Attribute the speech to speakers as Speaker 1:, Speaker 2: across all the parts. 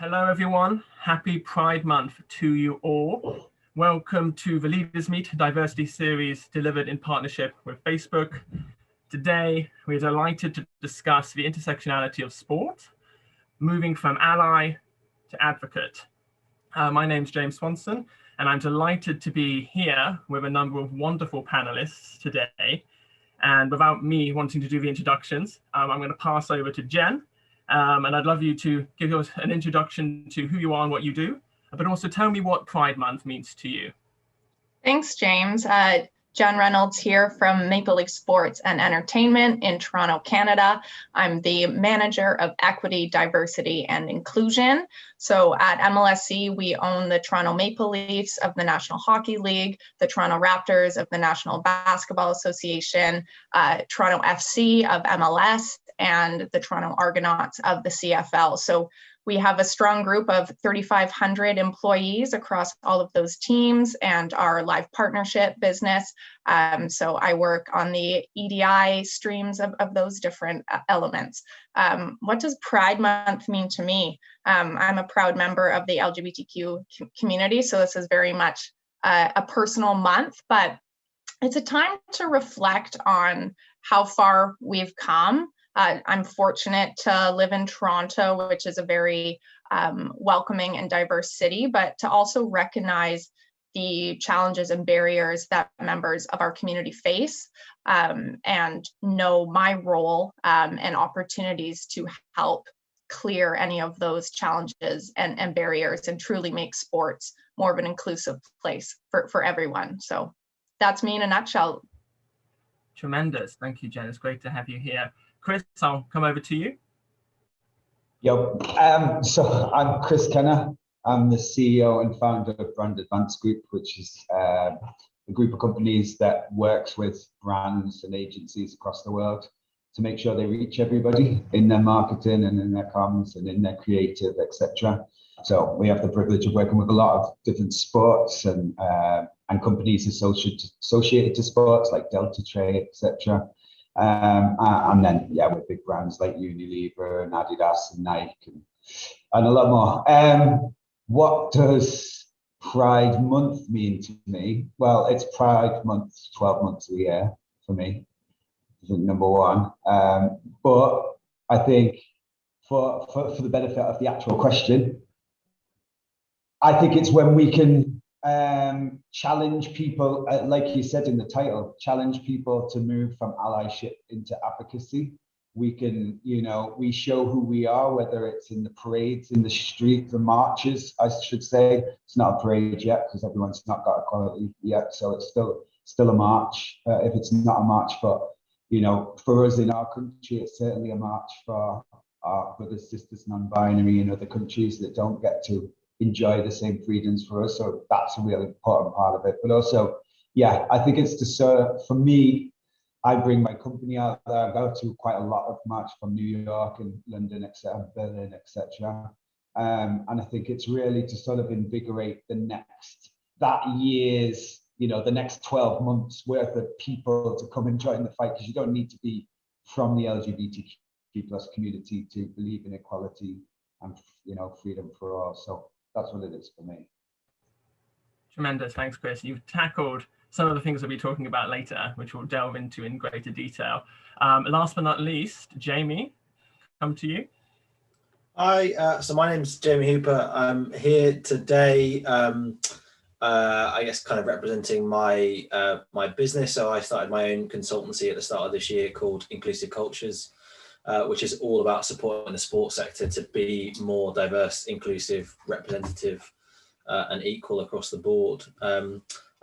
Speaker 1: Hello, everyone. Happy Pride Month to you all. Welcome to the Leaders Meet Diversity Series delivered in partnership with Facebook. Today, we're delighted to discuss the intersectionality of sport, moving from ally to advocate. My name's James Swanson, and I'm delighted to be here with a number of wonderful panelists today. And without me wanting to do the introductions, I'm going to pass over to Jen. And I'd love you to give us an introduction to who you are and what you do, but also tell me what Pride Month means to you.
Speaker 2: Thanks, James. Jen Reynolds here from Maple Leaf Sports and Entertainment in Toronto, Canada. I'm the manager of equity, diversity, and inclusion. So at MLSE, we own the Toronto Maple Leafs of the National Hockey League, the Toronto Raptors of the National Basketball Association, Toronto FC of MLS, and the Toronto Argonauts of the CFL. So we have a strong group of 3,500 employees across all of those teams and our live partnership business. So I work on the EDI streams of those different elements. What does Pride Month mean to me? I'm a proud member of the LGBTQ community, so this is very much a personal month, but it's a time to reflect on how far we've come. I'm fortunate to live in Toronto, which is a very welcoming and diverse city, but to also recognize the challenges and barriers that members of our community face, and know my role and opportunities to help clear any of those challenges and barriers and truly make sports more of an inclusive place for everyone. So that's me in a nutshell.
Speaker 1: Tremendous. Thank you, Jen. It's great to have you here. Chris, I'll come over to you.
Speaker 3: So I'm Chris Kenna. I'm the CEO and founder of Brand Advance Group, which is a group of companies that works with brands and agencies across the world to make sure they reach everybody in their marketing and in their comms and in their creative, etc. So we have the privilege of working with a lot of different sports and companies associated to sports like Delta Trade, etc. And then, with big brands like Unilever and Adidas and Nike and a lot more. What does Pride Month mean to me? Well, it's Pride Month, 12 months a year for me, number one. But I think for the benefit of the actual question, I think it's when we can challenge people, like you said in the title, challenge people to move from allyship into advocacy. We can, we show who we are, whether it's in the parades, in the streets, the marches, I should say. It's not a parade yet because everyone's not got equality yet, so it's still a march. If it's not a march for us in our country, it's certainly a march for our brothers, sisters, non-binary in other countries that don't get to enjoy the same freedoms for us. So that's a really important part of it. But also, I think it's to serve, for me, I bring my company out there. I go to quite a lot of marches from New York and London, etc., Berlin, etc. And I think it's really to sort of invigorate the next 12 months worth of people to come and join the fight, because you don't need to be from the LGBTQ plus community to believe in equality and freedom for all. So that's what it is for me.
Speaker 1: Tremendous. Thanks, Chris. You've tackled some of the things we'll be talking about later, which we'll delve into in greater detail. Last but not least, Jamie, come to you.
Speaker 4: Hi, so my name's Jamie Hooper. I'm here today, I guess kind of representing my my business. So I started my own consultancy at the start of this year called Inclusive Cultures, which is all about supporting the sports sector to be more diverse, inclusive, representative, and equal across the board.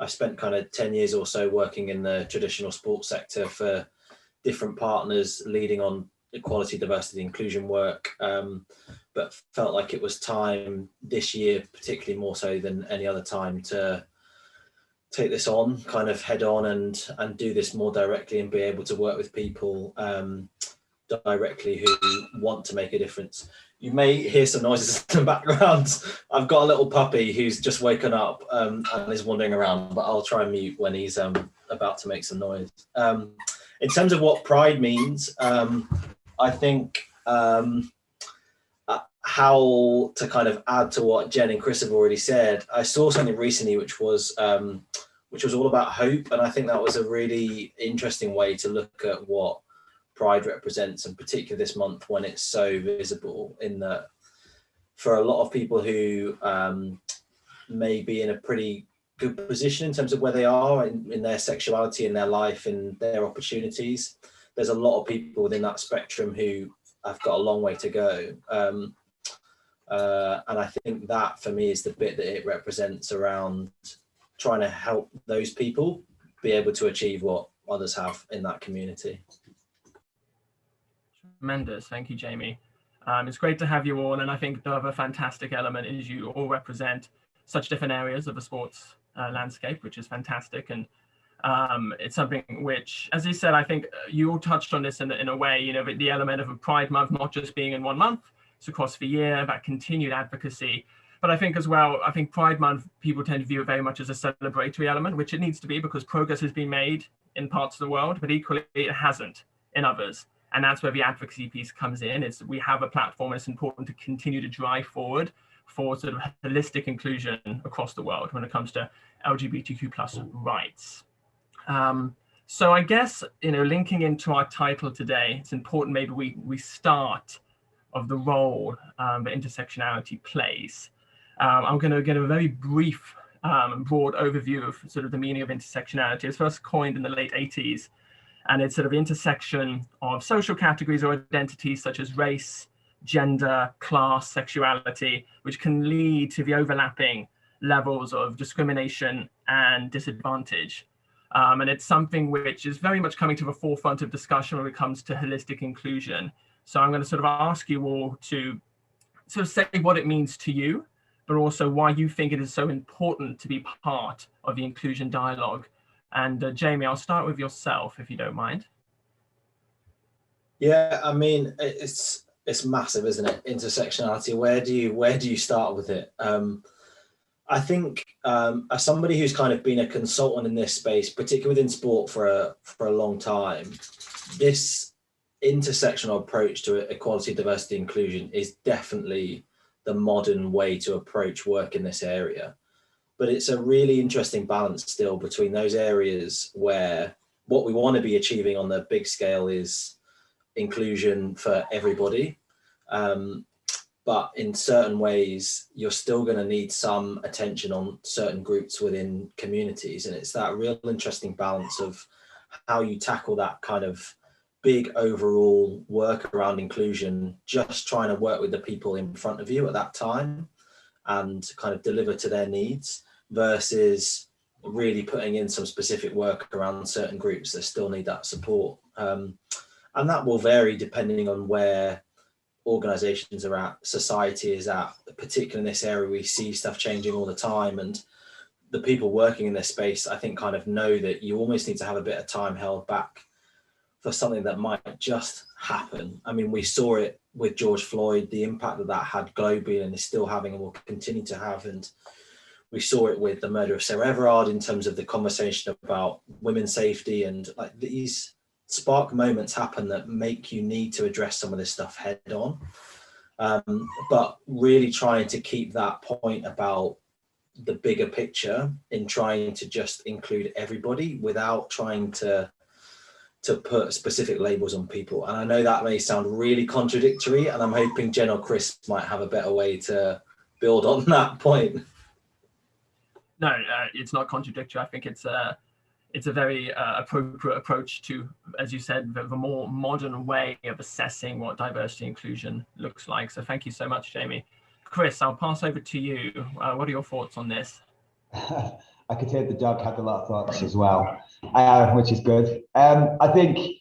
Speaker 4: I've spent kind of 10 years or so working in the traditional sports sector for different partners, leading on equality, diversity, inclusion work, but felt like it was time this year, particularly more so than any other time, to take this on kind of head on and do this more directly and be able to work with people directly who want to make a difference. You may hear some noises in the background. I've got a little puppy who's just woken up and is wandering around, but I'll try and mute when he's about to make some noise. In terms of what pride means, I think how to kind of add to what Jen and Chris have already said, I saw something recently which was all about hope, and I think that was a really interesting way to look at what Pride represents, and particularly this month when it's so visible, in that for a lot of people who may be in a pretty good position in terms of where they are in their sexuality, in their life, in their opportunities, there's a lot of people within that spectrum who have got a long way to go. And I think that for me is the bit that it represents around trying to help those people be able to achieve what others have in that community.
Speaker 1: Tremendous. Thank you, Jamie. It's great to have you all. And I think the other fantastic element is you all represent such different areas of the sports landscape, which is fantastic. And it's something which, as you said, I think you all touched on this in a way, you know, the element of a Pride Month not just being in 1 month, it's across the year, that continued advocacy. But I think as well, I think Pride Month, people tend to view it very much as a celebratory element, which it needs to be because progress has been made in parts of the world, but equally it hasn't in others. And that's where the advocacy piece comes in. It's we have a platform, and it's important to continue to drive forward for sort of holistic inclusion across the world when it comes to LGBTQ plus rights. So I guess, you know, linking into our title today, it's important maybe we start of the role that intersectionality plays. I'm going to give a very brief and broad overview of sort of the meaning of intersectionality. It was first coined in the late 80s, and it's sort of intersection of social categories or identities such as race, gender, class, sexuality, which can lead to the overlapping levels of discrimination and disadvantage. And it's something which is very much coming to the forefront of discussion when it comes to holistic inclusion. So I'm going to sort of ask you all to sort of say what it means to you, but also why you think it is so important to be part of the inclusion dialogue. And Jamie, I'll start with yourself, if you don't mind.
Speaker 4: Yeah, I mean, it's massive, isn't it? Intersectionality. Where do you start with it? I think as somebody who's kind of been a consultant in this space, particularly within sport for a long time, this intersectional approach to equality, diversity, inclusion is definitely the modern way to approach work in this area. But it's a really interesting balance still between those areas where what we want to be achieving on the big scale is inclusion for everybody. But in certain ways, you're still going to need some attention on certain groups within communities. And it's that real interesting balance of how you tackle that kind of big overall work around inclusion, just trying to work with the people in front of you at that time and kind of deliver to their needs, versus really putting in some specific work around certain groups that still need that support. And that will vary depending on where organizations are at, society is at, particularly in this area. We see stuff changing all the time, and the people working in this space, I think, kind of know that you almost need to have a bit of time held back for something that might just happen. I mean, we saw it with George Floyd, the impact that had globally and is still having and will continue to have. And we saw it with the murder of Sarah Everard in terms of the conversation about women's safety, and like these spark moments happen that make you need to address some of this stuff head on. But really trying to keep that point about the bigger picture in trying to just include everybody without trying to put specific labels on people. And I know that may sound really contradictory, and I'm hoping Jen or Chris might have a better way to build on that point.
Speaker 1: No, it's not contradictory. I think it's a very appropriate approach to, as you said, the more modern way of assessing what diversity inclusion looks like. So thank you so much, Jamie. Chris, I'll pass over to you. What are your thoughts on this?
Speaker 3: I could hear the dog had a lot of thoughts as well, which is good. I think,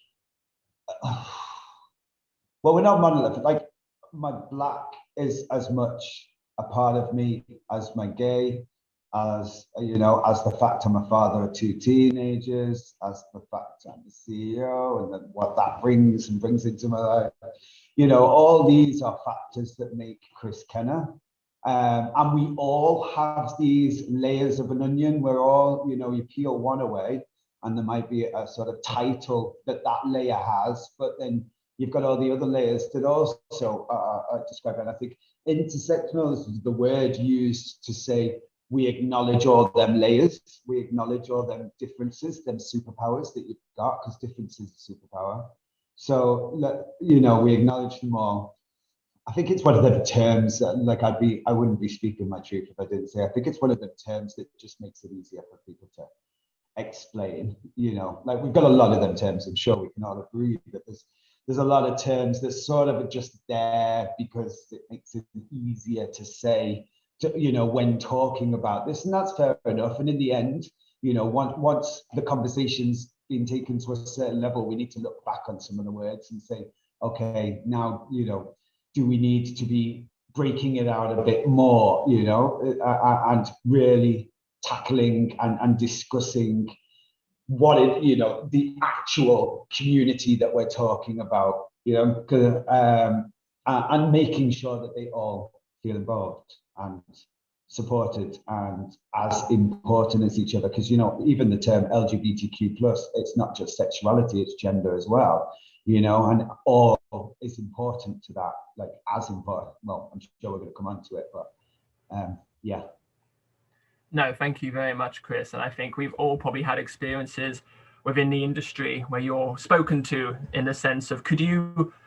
Speaker 3: well, we're not monolithic. Like, my black is as much a part of me as my gay, as, you know, as the fact I'm a father of 2 teenagers, as the fact I'm the CEO, and then what that brings into my life. You know, all these are factors that make Chris Kenna. And we all have these layers of an onion. We're all, you know, you peel one away and there might be a sort of title that layer has, but then you've got all the other layers that also describe it. And I think intersectional is the word used to say we acknowledge all them layers, we acknowledge all them differences, them superpowers that you've got, because difference is a superpower. So, you know, we acknowledge them all. I think it's one of the terms that, like, I wouldn't be speaking my truth if I didn't say, I think it's one of the terms that just makes it easier for people to explain, you know, like we've got a lot of them terms, I'm sure we can all agree, but there's a lot of terms that sort of are just there because it makes it easier to say, you know, when talking about this, and that's fair enough. And in the end, you know, once the conversation's been taken to a certain level, we need to look back on some of the words and say, okay, now, you know, do we need to be breaking it out a bit more, you know, and really tackling and discussing what it, you know, the actual community that we're talking about, you know, and making sure that they all feel involved and supported and as important as each other. Because, you know, even the term LGBTQ plus, it's not just sexuality, it's gender as well, you know, and all is important to that, like as important. Well, I'm sure we're going to come on to it, but yeah.
Speaker 1: No, thank you very much, Chris. And I think we've all probably had experiences within the industry where you're spoken to in the sense of,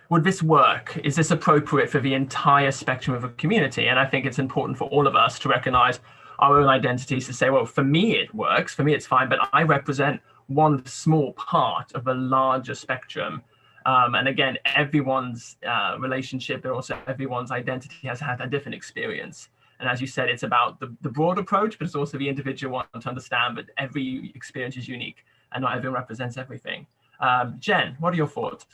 Speaker 1: would this work? Is this appropriate for the entire spectrum of a community? And I think it's important for all of us to recognize our own identities, to say, well, for me, it works, for me, it's fine, but I represent one small part of a larger spectrum. And again, everyone's relationship and also everyone's identity has had a different experience. And as you said, it's about the broad approach, but it's also the individual one to understand that every experience is unique and not everyone represents everything. Jen, what are your thoughts?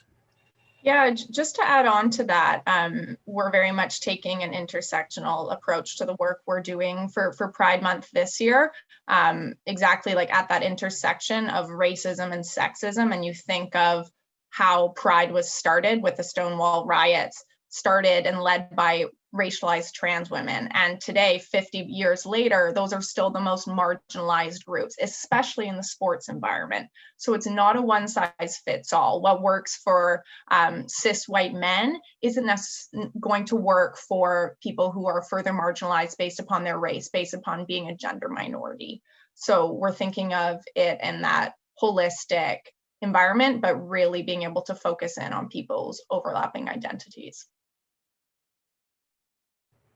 Speaker 2: Yeah, just to add on to that, we're very much taking an intersectional approach to the work we're doing for Pride Month this year, exactly like at that intersection of racism and sexism. And you think of how Pride was started with the Stonewall riots, started and led by racialized trans women. And today, 50 years later, those are still the most marginalized groups, especially in the sports environment. So it's not a one size fits all. What works for cis white men isn't going to work for people who are further marginalized based upon their race, based upon being a gender minority. So we're thinking of it in that holistic environment, but really being able to focus in on people's overlapping identities.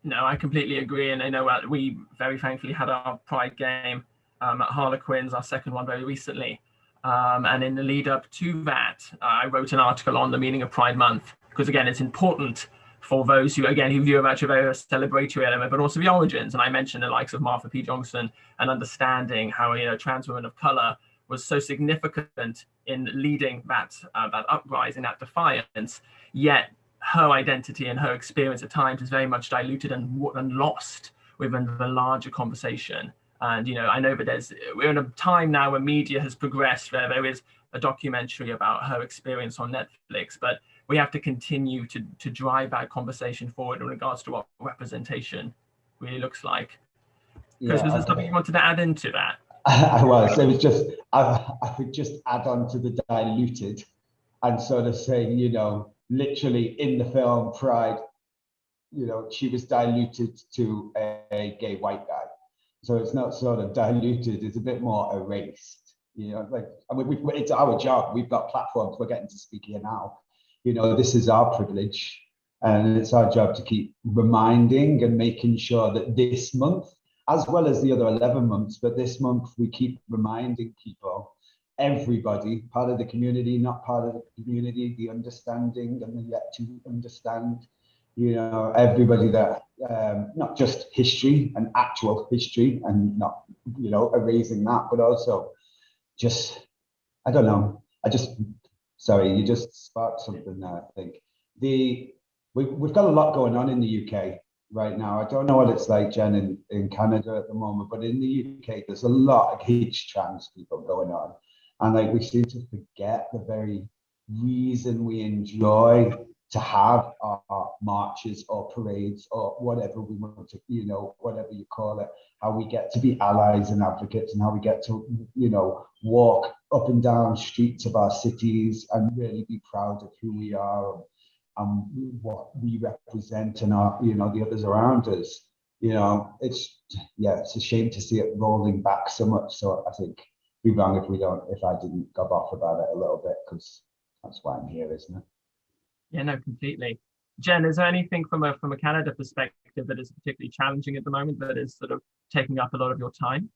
Speaker 1: No, I completely agree. And I know we very thankfully had our Pride game at Harlequins, our second one, very recently. And in the lead up to that, I wrote an article on the meaning of Pride Month, because again, it's important for those who view it as a very celebratory element, but also the origins. And I mentioned the likes of Martha P. Johnson and understanding how, you know, trans women of color was so significant in leading that uprising, that defiance, yet her identity and her experience at times is very much diluted and lost within the larger conversation. And, you know, I know that we're in a time now where media has progressed, where there is a documentary about her experience on Netflix, but we have to continue to drive that conversation forward in regards to what representation really looks like. Chris, was there something you wanted to add into that?
Speaker 3: I was just, I could just add on to the diluted and sort of saying, you know, literally in the film Pride, you know, she was diluted to a gay white guy. So it's not sort of diluted, it's a bit more erased, you know, like, I mean, it's our job. We've got platforms, we're getting to speak here now. You know, this is our privilege, and it's our job to keep reminding and making sure that this month, as well as the other 11 months, but this month we keep reminding people, everybody, part of the community, not part of the community, the understanding and the yet to understand, you know, everybody that, not just history and actual history and not, you know, erasing that, but also just, I don't know, sorry, you just sparked something there, I think. We've got a lot going on in the UK right now. I don't know what it's like, Jen, in Canada at the moment, but in the UK, there's a lot of trans people going on. And like, we seem to forget the very reason we enjoy to have our marches or parades or whatever we want to, you know, whatever you call it, how we get to be allies and advocates, and how we get to, you know, walk up and down streets of our cities and really be proud of who we are and what we represent and our, you know, the others around us. You know, it's a shame to see it rolling back so much. So I think it'd be wrong if I didn't gob off about it a little bit, because that's why I'm here, isn't it?
Speaker 1: Yeah, no, completely. Jen, is there anything from a Canada perspective that is particularly challenging at the moment, that is sort of taking up a lot of your time?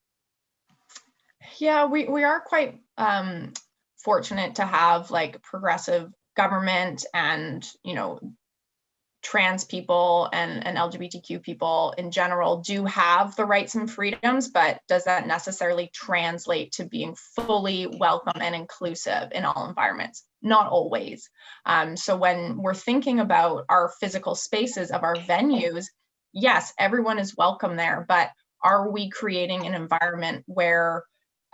Speaker 2: Yeah, we are quite fortunate to have like progressive government, and, you know, trans people and LGBTQ people in general do have the rights and freedoms, but does that necessarily translate to being fully welcome and inclusive in all environments? Not always. So when we're thinking about our physical spaces of our venues, yes, everyone is welcome there, but are we creating an environment where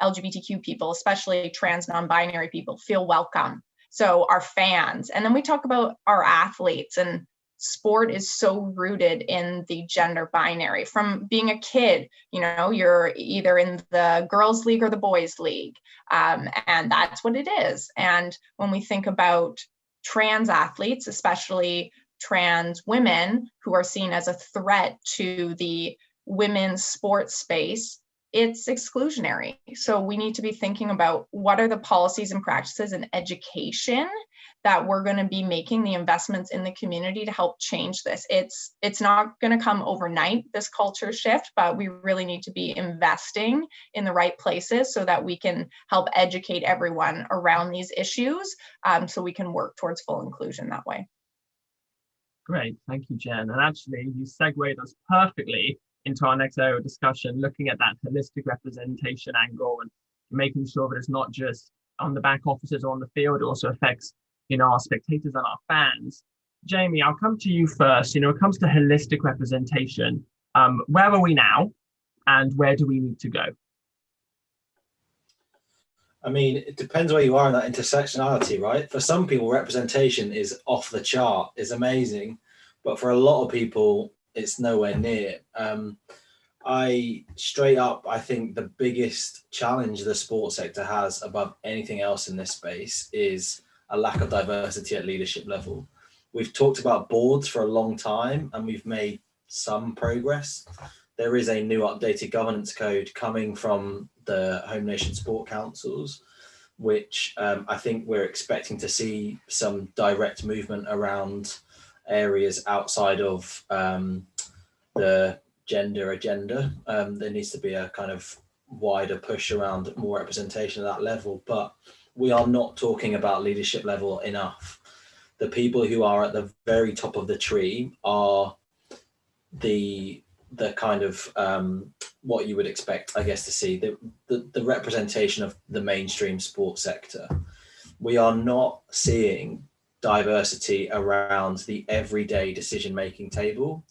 Speaker 2: LGBTQ people, especially trans non-binary people, feel welcome? So our fans, and then we talk about our athletes, and sport is so rooted in the gender binary. From being a kid, you know, you're either in the girls' league or the boys' league, and that's what it is. And when we think about trans athletes, especially trans women who are seen as a threat to the women's sports space, it's exclusionary. So we need to be thinking about what are the policies and practices and education that we're going to be making, the investments in the community to help change this. It's not going to come overnight, this culture shift, but we really need to be investing in the right places so that we can help educate everyone around these issues, so we can work towards full inclusion that way.
Speaker 1: Great, thank you, Jen. And actually, you segued us perfectly into our next area of discussion, looking at that holistic representation angle and making sure that it's not just on the back offices or on the field, it also affects, you know, our spectators and our fans. Jamie, I'll come to you first. You know, it comes to holistic representation. Where are we now, and where do we need to go?
Speaker 4: I mean, it depends where you are in that intersectionality, right? For some people, representation is off the chart, is amazing, but for a lot of people, it's nowhere near. I think the biggest challenge the sports sector has above anything else in this space is a lack of diversity at leadership level. We've talked about boards for a long time and we've made some progress. There is a new updated governance code coming from the Home Nation Sport Councils, which I think we're expecting to see some direct movement around areas outside of the gender agenda. There needs to be a kind of wider push around more representation at that level, but we are not talking about leadership level enough. The people who are at the very top of the tree are the kind of what you would expect, I guess, to see the representation of the mainstream sports sector. We are not seeing diversity around the everyday decision-making table,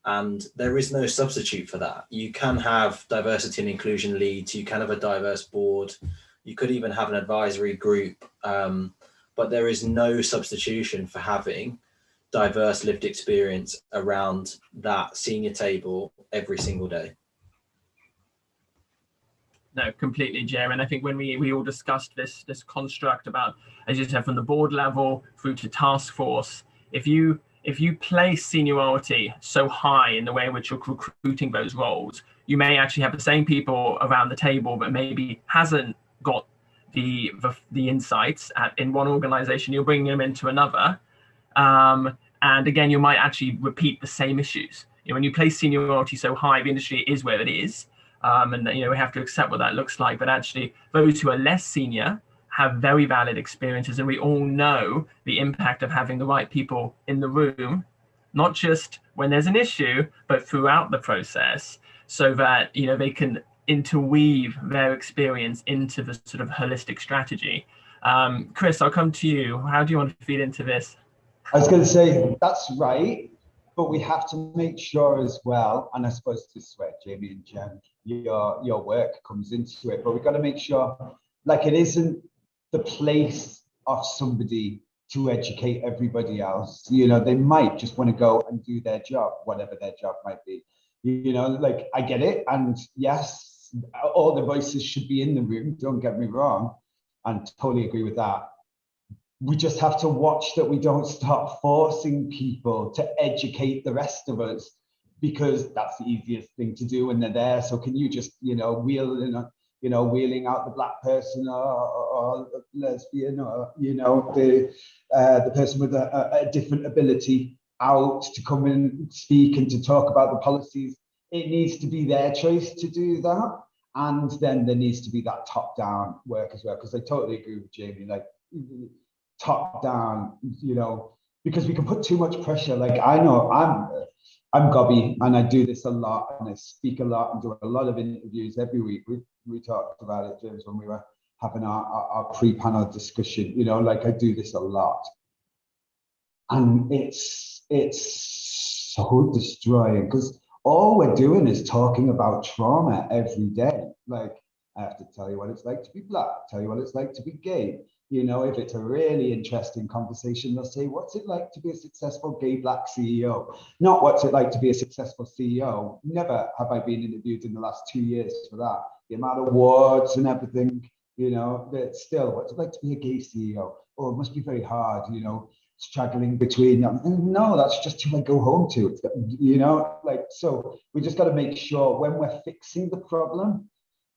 Speaker 4: and there is no substitute for that. You can have diversity and inclusion leads, you can have a diverse board, you could even have an advisory group, but there is no substitution for having diverse lived experience around that senior table every single day.
Speaker 1: No, completely, Jim. And I think when we all discussed this construct about, as you said, from the board level through to task force, if you place seniority so high in the way in which you're recruiting those roles, you may actually have the same people around the table, but maybe hasn't got the insights in one organization. You're bringing them into another, and again, you might actually repeat the same issues. You know, when you place seniority so high, the industry is where it is. And you know, we have to accept what that looks like. But actually, those who are less senior have very valid experiences, and we all know the impact of having the right people in the room, not just when there's an issue, but throughout the process, so that, you know, they can interweave their experience into the sort of holistic strategy. Chris, I'll come to you. How do you want to feed into this?
Speaker 3: I was going to say that's right, but we have to make sure as well, and I suppose this is where Jamie and Jen, your work comes into it, but we've got to make sure, like, it isn't the place of somebody to educate everybody else. You know, they might just want to go and do their job, whatever their job might be. You know, like, I get it. And yes, all the voices should be in the room, don't get me wrong, and totally agree with that. We just have to watch that we don't start forcing people to educate the rest of us, because that's the easiest thing to do when they're there. So can you just, you know, wheeling out the black person or lesbian, or, you know, the person with a different ability out to come and speak and to talk about the policies. It needs to be their choice to do that. And then there needs to be that top-down work as well, because I totally agree with Jamie, like, top-down, you know, because we can put too much pressure. Like, I know I'm gobby, and I do this a lot, and I speak a lot and do a lot of interviews every week. We talked about it, James, when we were having our pre-panel discussion, you know, like, I do this a lot. And it's so destroying, because all we're doing is talking about trauma every day. Like, I have to tell you what it's like to be black, tell you what it's like to be gay. You know, if it's a really interesting conversation, they'll say, what's it like to be a successful gay black CEO? Not what's it like to be a successful CEO. Never have I been interviewed in the last 2 years for that. The amount of awards and everything, you know, but still, what's it like to be a gay CEO? Oh, it must be very hard, you know, struggling between them. No, that's just who I go home to, you know, like, so we just got to make sure when we're fixing the problem,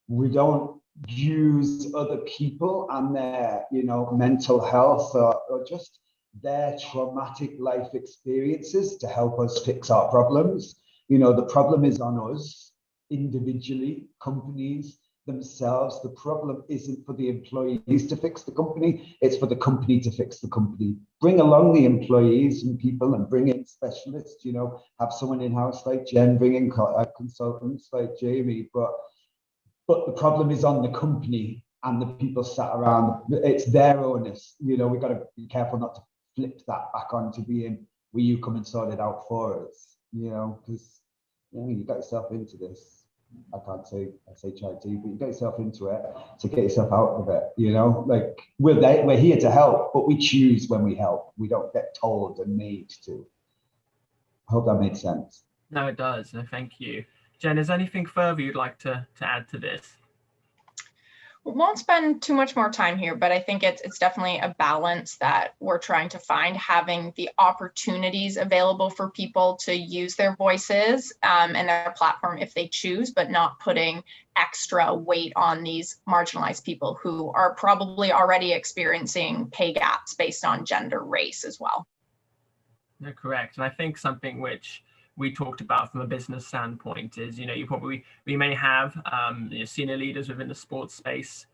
Speaker 3: we don't use other people and their, you know, mental health or just their traumatic life experiences to help us fix our problems. You know, the problem is on us individually, companies themselves. The problem isn't for the employees to fix the company, it's for the company to fix the company. Bring along the employees and people, and bring in specialists, you know, have someone in-house like Jen, bring in consultants like Jamie, but the problem is on the company and the people sat around. It's their onus. You know, we've got to be careful not to flip that back onto being, will you come and sort it out for us? You know, because, you know, you got yourself into this. I say charity, but you get yourself into it to get yourself out of it. You know, like, we're here to help, but we choose when we help. We don't get told and made to. I hope that makes sense.
Speaker 1: No, it does. No, thank you. Jen, is there anything further you'd like to add to this?
Speaker 2: We won't spend too much more time here, but I think it's definitely a balance that we're trying to find, having the opportunities available for people to use their voices and their platform if they choose, but not putting extra weight on these marginalized people who are probably already experiencing pay gaps based on gender, race as well.
Speaker 1: No, correct. And I think something which we talked about from a business standpoint is, you know, we may have you know, senior leaders within the sports space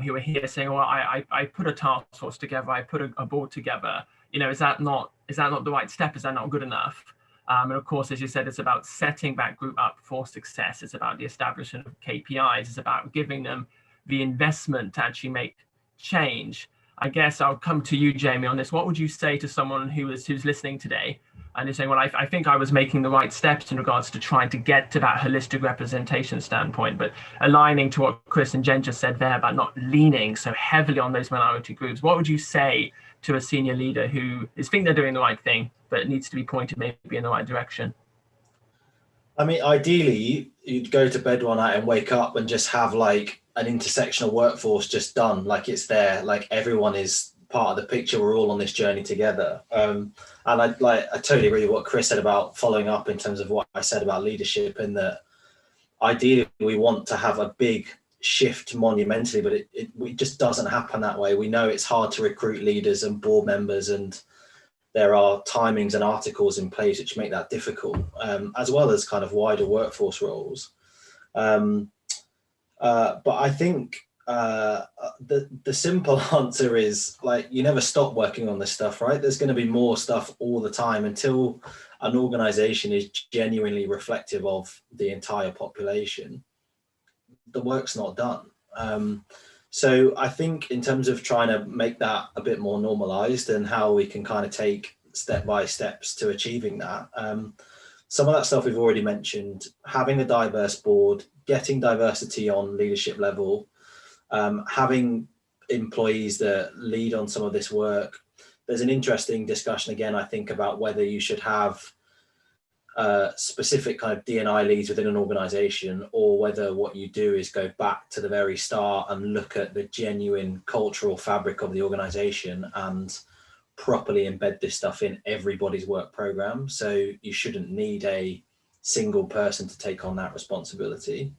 Speaker 1: who are here saying, well, I put a task force together, I put a board together. You know, is that not the right step? Is that not good enough? And of course, as you said, it's about setting that group up for success. It's about the establishment of KPIs. It's about giving them the investment to actually make change. I guess I'll come to you, Jamie, on this. What would you say to someone who's listening today and is saying, well, I think I was making the right steps in regards to trying to get to that holistic representation standpoint, but aligning to what Chris and Jen just said there about not leaning so heavily on those minority groups? What would you say to a senior leader who is thinking they're doing the right thing, but it needs to be pointed maybe in the right direction?
Speaker 4: I mean, ideally, you'd go to bed one night and wake up and just have like an intersectional workforce just done, like it's there, like everyone is part of the picture, we're all on this journey together. And I totally agree with what Chris said about following up in terms of what I said about leadership, and that ideally we want to have a big shift monumentally, but it just doesn't happen that way. We know it's hard to recruit leaders and board members, and there are timings and articles in place which make that difficult, as well as kind of wider workforce roles. But I think the simple answer is, like, you never stop working on this stuff, right? There's going to be more stuff all the time until an organization is genuinely reflective of the entire population. The work's not done. So I think in terms of trying to make that a bit more normalized and how we can kind of take step by steps to achieving that, some of that stuff we've already mentioned: having a diverse board, getting diversity on leadership level, having employees that lead on some of this work, there's an interesting discussion again, I think, about whether you should have specific kind of D&I leads within an organization, or whether what you do is go back to the very start and look at the genuine cultural fabric of the organization and properly embed this stuff in everybody's work program. So you shouldn't need a single person to take on that responsibility.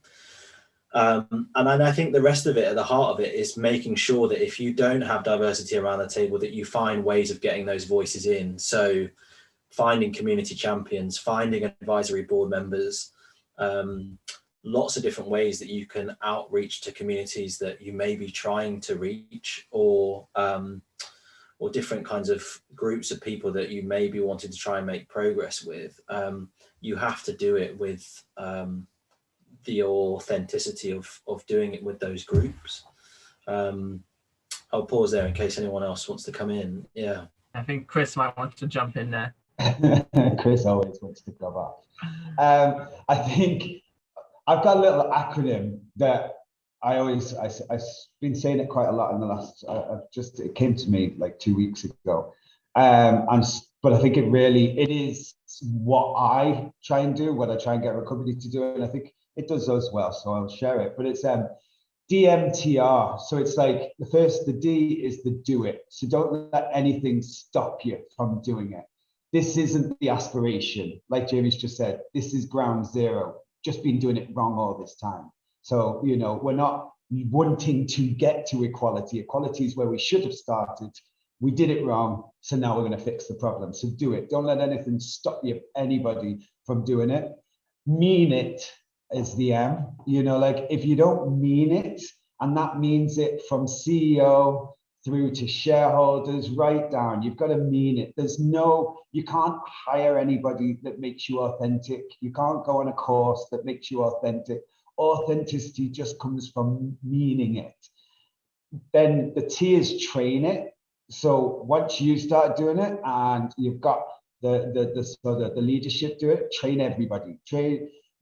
Speaker 4: And I think the rest of it, at the heart of it, is making sure that if you don't have diversity around the table, that you find ways of getting those voices in. So finding community champions, finding advisory board members, lots of different ways that you can outreach to communities that you may be trying to reach, or different kinds of groups of people that you may be wanting to try and make progress with. You have to do it with the authenticity of doing it with those groups. I'll pause there in case anyone else wants to come in. Yeah.
Speaker 1: I think Chris might want to jump in there.
Speaker 3: Chris always wants to go back. I think I've got a little acronym that I've been saying it quite a lot in the last, it came to me like 2 weeks ago. But I think it is what I try and do, what I try and get recovery to do. And I think it does as well, so I'll share it. But it's DMTR. So it's like the D is the do it. So don't let anything stop you from doing it. This isn't the aspiration. Like Jamie's just said, this is ground zero. Just been doing it wrong all this time. So, we're not wanting to get to equality. Equality is where we should have started. We did it wrong. So now we're going to fix the problem. So do it. Don't let anything stop anybody from doing it. Mean it is the M. Like if you don't mean it, and that means it from CEO through to shareholders, right down, you've got to mean it. You can't hire anybody that makes you authentic. You can't go on a course that makes you authentic. Authenticity just comes from meaning it. Then the T is train it. So once you start doing it and you've got the leadership do it, train everybody.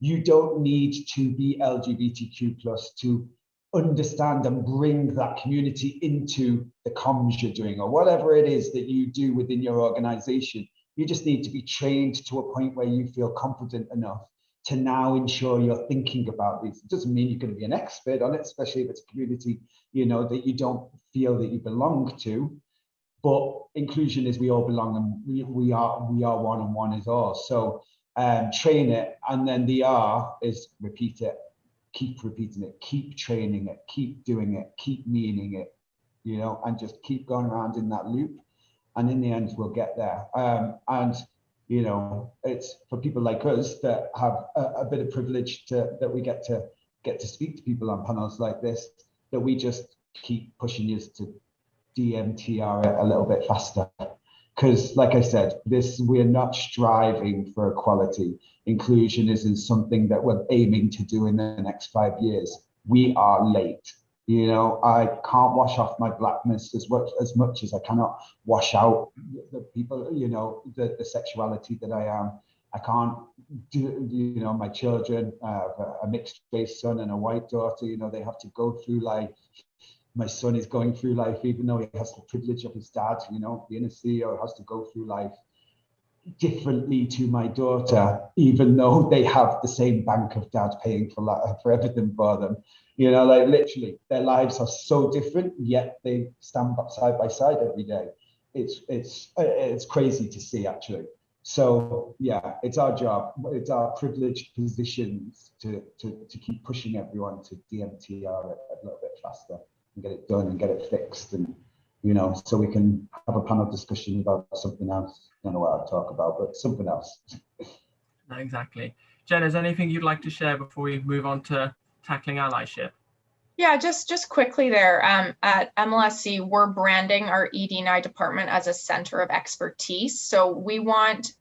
Speaker 3: You don't need to be LGBTQ plus to understand and bring that community into the comms you're doing, or whatever it is that you do within your organization. You just need to be trained to a point where you feel confident enough to now ensure you're thinking about these. It doesn't mean you're going to be an expert on it, especially if it's a community, that you don't feel that you belong to. But inclusion is we all belong, and we are one, and one is all. So train it, and then the R is repeat it. Keep repeating it, keep training it, keep doing it, keep meaning it, and just keep going around in that loop. And in the end, we'll get there. It's for people like us that have a bit of privilege that we get to speak to people on panels like this, that we just keep pushing you to DMTR it a little bit faster. Because like I said, we're not striving for equality. Inclusion isn't something that we're aiming to do in the next 5 years. We are late. I can't wash off my blackness as much as I cannot wash out the people, the sexuality that I am. I can't do, my children, a mixed race son and a white daughter, they have to go through life. My son is going through life, even though he has the privilege of his dad, being a CEO, has to go through life differently to my daughter, even though they have the same bank of dad paying for everything for them. Like literally, their lives are so different, yet they stand side by side every day. It's crazy to see, actually. So yeah, it's our job. It's our privileged positions to keep pushing everyone to DMTR a little bit faster and get it done and get it fixed, and so we can have a panel discussion about something else. I don't know what I'll talk about, but something else.
Speaker 1: Exactly. Jen, is there anything you'd like to share before we move on to tackling allyship?
Speaker 2: Yeah, just quickly there, at MLSE, we're branding our ED&I department as a center of expertise. So we want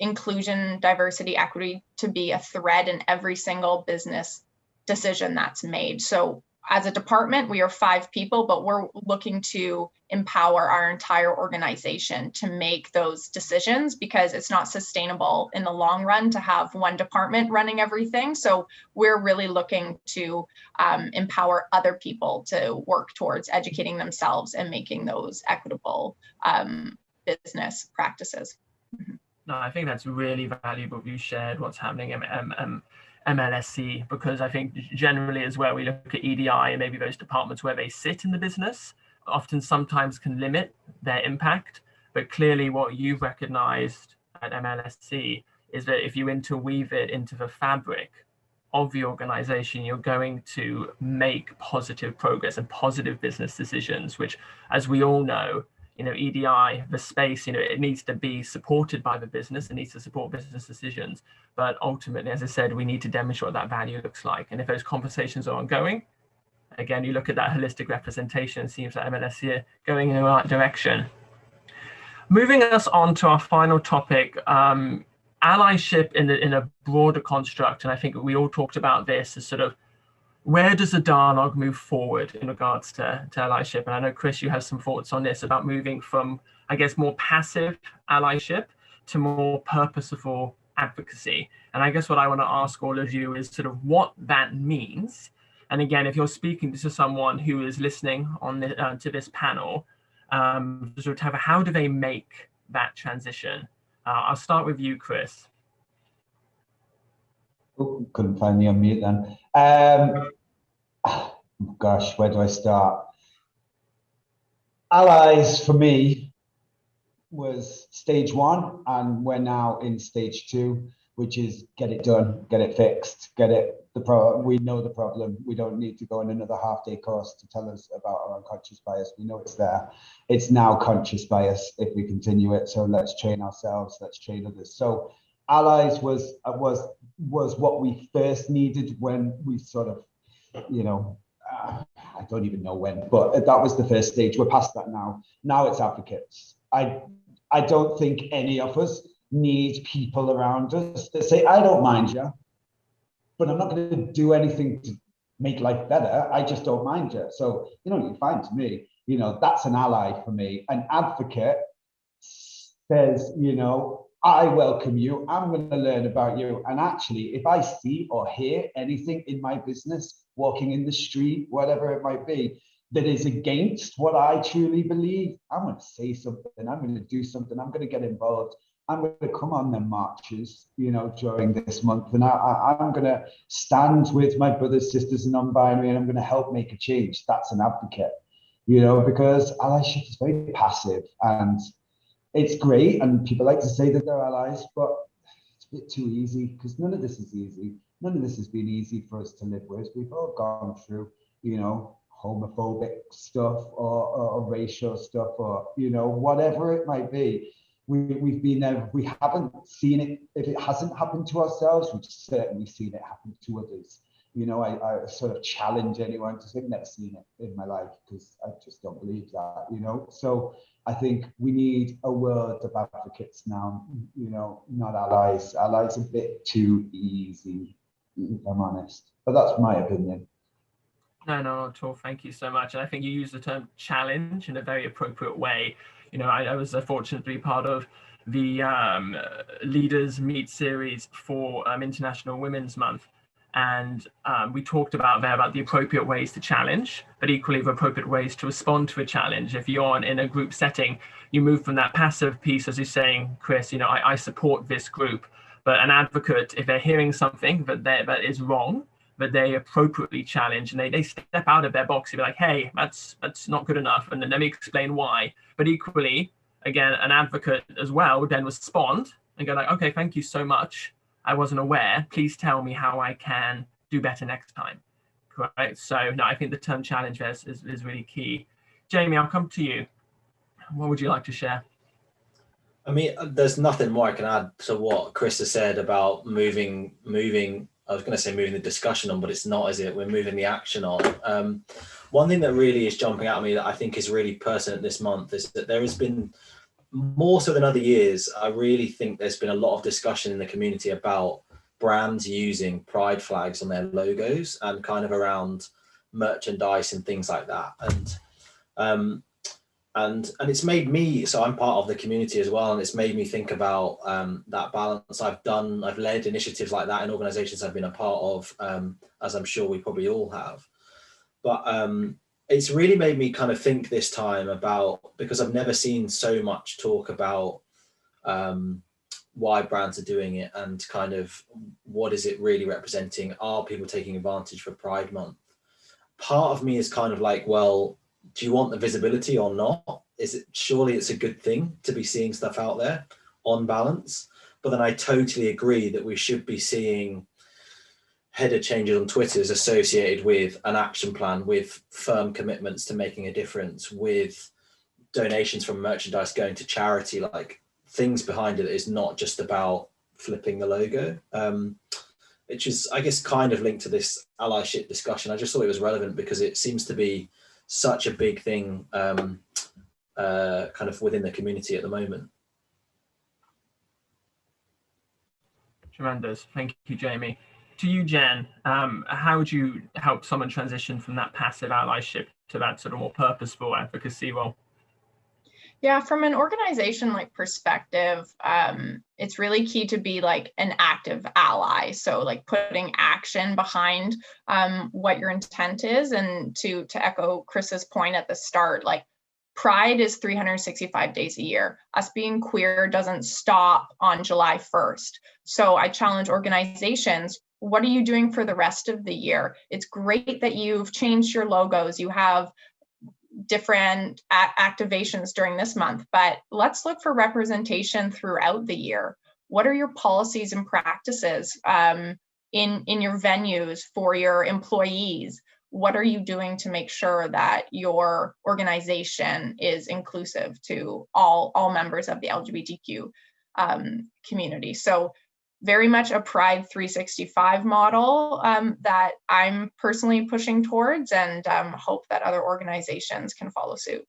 Speaker 2: inclusion, diversity, equity to be a thread in every single business decision that's made. So as a department, we are 5 people, but we're looking to empower our entire organization to make those decisions, because it's not sustainable in the long run to have one department running everything. So we're really looking to empower other people to work towards educating themselves and making those equitable business practices.
Speaker 1: No, I think that's really valuable. You shared what's happening in MLSE, because I think generally as well, we look at EDI and maybe those departments where they sit in the business often sometimes can limit their impact. But clearly what you've recognized at MLSE is that if you interweave it into the fabric of the organization, you're going to make positive progress and positive business decisions, which, as we all know, EDI, the space, it needs to be supported by the business. It needs to support business decisions. But ultimately, as I said, we need to demonstrate what that value looks like. And if those conversations are ongoing, again, you look at that holistic representation, it seems like MLSE are going in the right direction. Moving us on to our final topic, allyship in a broader construct. And I think we all talked about this as sort of, where does the dialogue move forward in regards to allyship? And I know, Chris, you have some thoughts on this about moving from, I guess, more passive allyship to more purposeful advocacy. And I guess what I want to ask all of you is sort of what that means. And again, if you're speaking to someone who is listening on the, to this panel, sort of how do they make that transition? I'll start with you, Chris.
Speaker 3: Oh, couldn't find the unmute then. Gosh, where do I start? Allies for me was stage 1, and we're now in stage 2, which is get it done, get it fixed, get it. We know the problem. We don't need to go on another half-day course to tell us about our unconscious bias. We know it's there. It's now conscious bias if we continue it. So let's train ourselves. Let's train others. So allies was what we first needed when we sort of, I don't even know when, but that was the first stage. We're past that now. Now it's advocates. I don't think any of us need people around us that say, I don't mind you, but I'm not going to do anything to make life better. I just don't mind you. So, you're fine to me. That's an ally for me. An advocate says, I welcome you. I'm going to learn about you. And actually, if I see or hear anything in my business, walking in the street, whatever it might be, that is against what I truly believe, I'm going to say something. I'm going to do something. I'm going to get involved. I'm going to come on them marches, during this month. And I'm going to stand with my brothers, sisters, and non-binary, and I'm going to help make a change. That's an advocate, because allyship is very passive, and it's great, and people like to say that they're allies, but it's a bit too easy, because none of this is easy. None of this has been easy for us to live with. We've all gone through, homophobic stuff or racial stuff, or, whatever it might be. We've been there. We haven't seen it. If it hasn't happened to ourselves, we've certainly seen it happen to others. I sort of challenge anyone to say, I've never seen it in my life, because I just don't believe that, So I think we need a world of advocates now, not allies. Allies a bit too easy, if I'm honest. But that's my opinion.
Speaker 1: No, not at all. Thank you so much. And I think you use the term challenge in a very appropriate way. I was fortunate to be part of the Leaders Meet series for International Women's Month. And we talked about the appropriate ways to challenge, but equally the appropriate ways to respond to a challenge. If you're in a group setting, you move from that passive piece, as you're saying, Chris, I support this group. But an advocate, if they're hearing something that is wrong, that they appropriately challenge, and they step out of their box and be like, hey, that's not good enough, and then let me explain why. But equally, again, an advocate as well would then respond and go like, okay, thank you so much. I wasn't aware. Please tell me how I can do better next time. Right. So no, I think the term challenge is really key. Jamie, I'll come to you. What would you like to share?
Speaker 4: I mean, there's nothing more I can add to what Chris has said about moving. I was going to say moving the discussion on, but it's not, is it? We're moving the action on. One thing that really is jumping out at me that I think is really pertinent this month is that there has been, more so than other years, I really think there's been a lot of discussion in the community about brands using pride flags on their logos and kind of around merchandise and things like that. And it's made me, so I'm part of the community as well, and it's made me think about that balance. I've led initiatives like that in organizations I've been a part of, as I'm sure we probably all have. But it's really made me kind of think this time about, because I've never seen so much talk about why brands are doing it and kind of what is it really representing? Are people taking advantage for Pride Month? Part of me is kind of like, well, do you want the visibility or not? Surely it's a good thing to be seeing stuff out there on balance. But then I totally agree that we should be seeing header changes on Twitter is associated with an action plan, with firm commitments to making a difference, with donations from merchandise going to charity, like things behind it is not just about flipping the logo, which is, I guess, kind of linked to this allyship discussion. I just thought it was relevant because it seems to be such a big thing kind of within the community at the moment.
Speaker 1: Tremendous. Thank you, Jamie. To you, Jen, how would you help someone transition from that passive allyship to that sort of more purposeful advocacy role?
Speaker 2: Yeah, from an organization like perspective, it's really key to be like an active ally. So like putting action behind what your intent is. And to echo Chris's point at the start, like Pride is 365 days a year. Us being queer doesn't stop on July 1st. So I challenge organizations, what are you doing for the rest of the year? It's great that you've changed your logos. You have different activations during this month, but let's look for representation throughout the year. What are your policies and practices in your venues for your employees? What are you doing to make sure that your organization is inclusive to all members of the LGBTQ community? So very much a Pride 365 model that I'm personally pushing towards, and hope that other organizations can follow suit.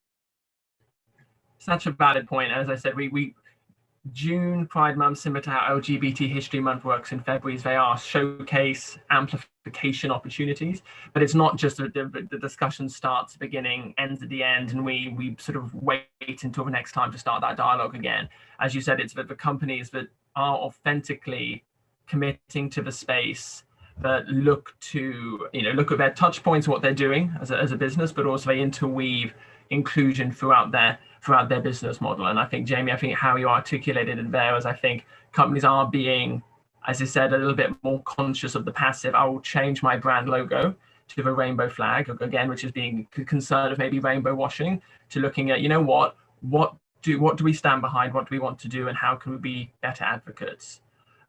Speaker 1: Such a valid point. As I said, we June Pride Month, similar to how LGBT History Month works in February, they are showcase amplification opportunities, but it's not just the discussion starts at the beginning, ends at the end, and we sort of wait until the next time to start that dialogue again. As you said, it's the companies that are authentically committing to the space, that look at their touch points, what they're doing as a business, but also they interweave inclusion throughout their business model. And I think, Jamie, how you articulated it there is, I think companies are being, as I said, a little bit more conscious of the passive. I will change my brand logo to the rainbow flag, again, which is being concerned of maybe rainbow washing, to looking at, what do we stand behind, what do we want to do, and how can we be better advocates?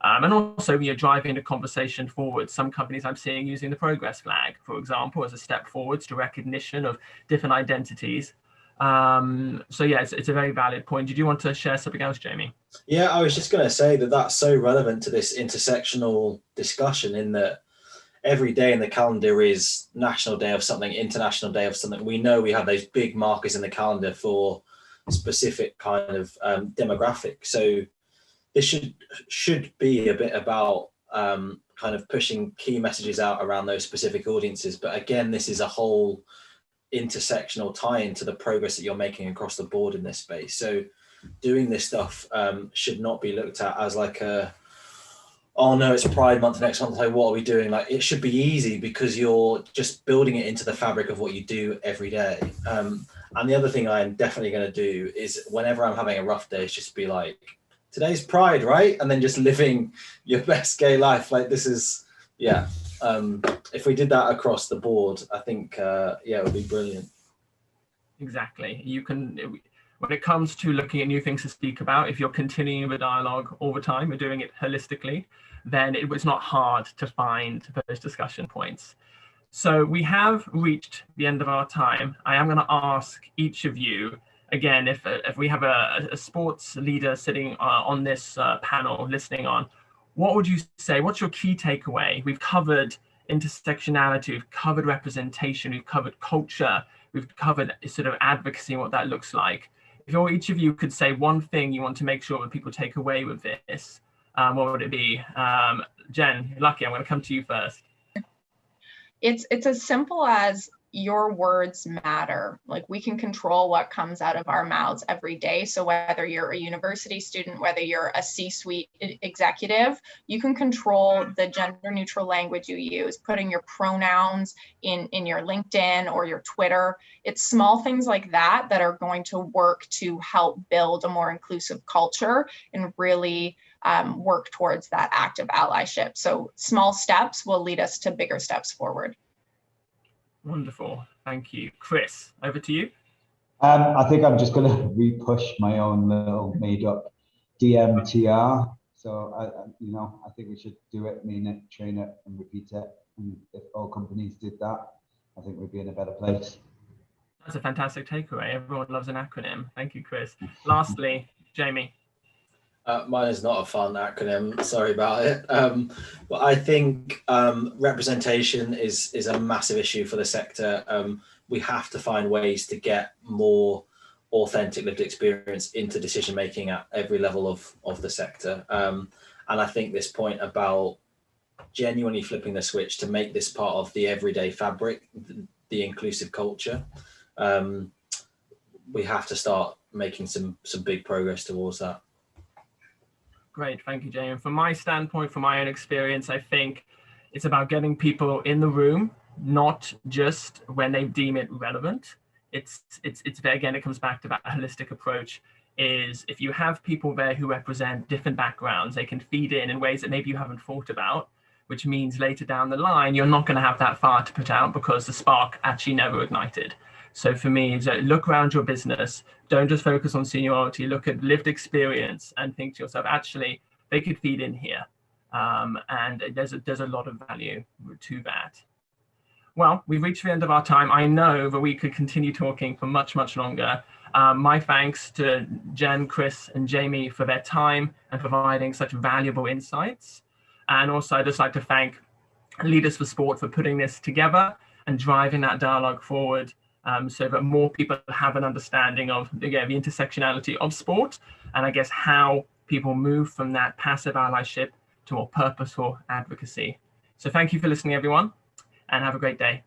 Speaker 1: And also, driving the conversation forward. Some companies I'm seeing using the progress flag, for example, as a step forwards to recognition of different identities. So yeah, it's a very valid point. Did you want to share something else, Jamie?
Speaker 4: Yeah, I was just going to say that that's so relevant to this intersectional discussion, in that every day in the calendar is National Day of something, International Day of something. We know we have those big markers in the calendar for specific kind of demographic. So this should be a bit about kind of pushing key messages out around those specific audiences. But again, this is a whole intersectional tie into the progress that you're making across the board in this space. So doing this stuff should not be looked at as like oh no, it's Pride Month next month, like what are we doing? Like, it should be easy because you're just building it into the fabric of what you do every day. And the other thing I'm definitely going to do is, whenever I'm having a rough day, is just be like, today's Pride, right? And then just living your best gay life. Like, this is, yeah. If we did that across the board, I think, yeah, it would be brilliant.
Speaker 1: Exactly. You can, when it comes to looking at new things to speak about, if you're continuing the dialogue all the time, you're doing it holistically, then it was not hard to find those discussion points. So we have reached the end of our time. I am going to ask each of you, again, if we have a sports leader sitting on this panel listening on, what would you say? What's your key takeaway? We've covered intersectionality, we've covered representation, we've covered culture, we've covered sort of advocacy and what that looks like. If each of you could say one thing you want to make sure that people take away with this, what would it be? Jen, you're lucky. I'm going to come to you first.
Speaker 2: It's as simple as your words matter. Like, we can control what comes out of our mouths every day. So whether you're a university student, whether you're a C-suite executive, you can control the gender neutral language you use, putting your pronouns in your LinkedIn or your Twitter. It's small things like that that are going to work to help build a more inclusive culture and really work towards that active allyship. So small steps will lead us to bigger steps forward.
Speaker 1: Wonderful. Thank you. Chris, over to you.
Speaker 3: I think I'm just going to re-push my own little made-up DMTR. So, I think we should do it, mean it, train it, and repeat it. And if all companies did that, I think we'd be in a better place.
Speaker 1: That's a fantastic takeaway. Everyone loves an acronym. Thank you, Chris. Lastly, Jamie.
Speaker 4: Mine is not a fun acronym, sorry about it. But I think representation is a massive issue for the sector. We have to find ways to get more authentic lived experience into decision making at every level of the sector. And I think this point about genuinely flipping the switch to make this part of the everyday fabric, the inclusive culture, we have to start making some big progress towards that.
Speaker 1: Great, thank you, Jamie. From my standpoint, from my own experience, I think it's about getting people in the room, not just when they deem it relevant. It's again, it comes back to that holistic approach. Is if you have people there who represent different backgrounds, they can feed in ways that maybe you haven't thought about, which means later down the line, you're not going to have that fire to put out because the spark actually never ignited. So for me, look around your business. Don't just focus on seniority. Look at lived experience and think to yourself, actually, they could feed in here. And there's a lot of value to that. Well, we've reached the end of our time. I know that we could continue talking for much, much longer. My thanks to Jen, Chris, and Jamie for their time and providing such valuable insights. And also, I'd just like to thank Leaders for Sport for putting this together and driving that dialogue forward. So that more people have an understanding of, again, the intersectionality of sport, and I guess how people move from that passive allyship to more purposeful advocacy. So thank you for listening, everyone, and have a great day.